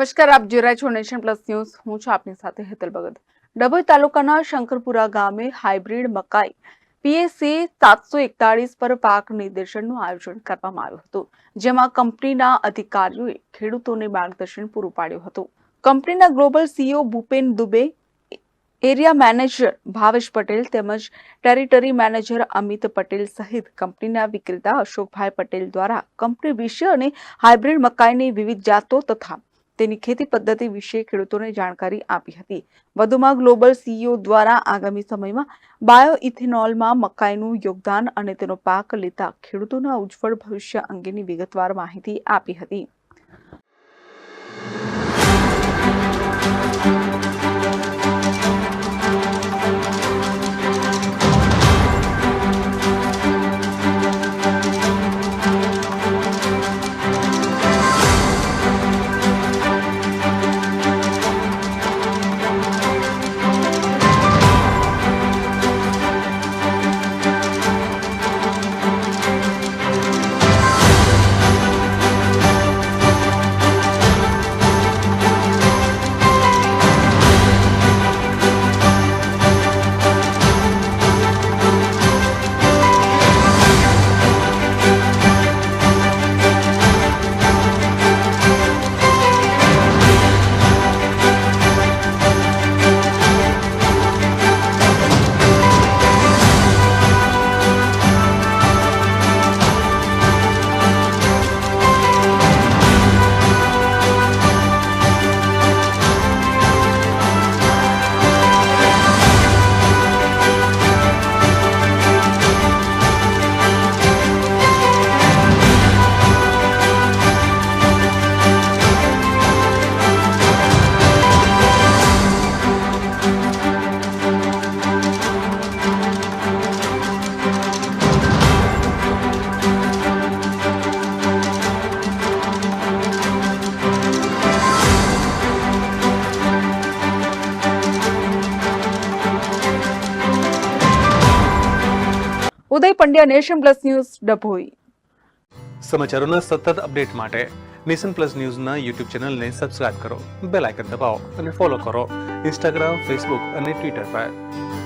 નમસ્કાર, આપ જોઈ રહ્યા છો નેશન પ્લસ ન્યૂઝ. હું છું આપની સાથે હેતલ ભગત. ડભોઈ તાલુકાના શંકરપુરા ગામે હાઇબ્રિડ મકાઈ પીએસસી 741 પર પાક નિર્દેશનનું આયોજન કરવામાં આવ્યું હતું, જેમાં કંપનીના અધિકારીઓએ ખેડૂતોને માર્ગદર્શન પૂરું પાડ્યું હતું. કંપનીના global CEO Bhupen Dubey, area manager Bhavesh Patel તેમજ ટેરિટરી મેનેજર અમિત પટેલ સહિત કંપનીના વિક્રેતા અશોકભાઈ પટેલ દ્વારા કંપની વિશે અને હાઇબ્રિડ મકાઈની વિવિધ જાતો તથા તેની ખેતી પદ્ધતિ વિશે ખેડૂતોને જાણકારી આપી હતી. વધુમાં ગ્લોબલ સીઈઓ દ્વારા આગામી સમયમાં બાયો ઇથેનોલમાં મકાઈનું યોગદાન અને તેનો પાક લેતા ખેડૂતોના ઉજ્જવળ ભવિષ્ય અંગેની વિગતવાર માહિતી આપી હતી. Uday Pandya, nation plus news, Dabhoi. સમાચારોના સતત અપડેટ માટે નેશન પ્લસ ન્યૂઝના યુટ્યુબ ચેનલને સબસ્ક્રાઇબ કરો, બેલ આઇકન દબાવો અને ફોલો કરો ઇન્સ્ટાગ્રામ, ફેસબુક અને ટ્વિટર પર.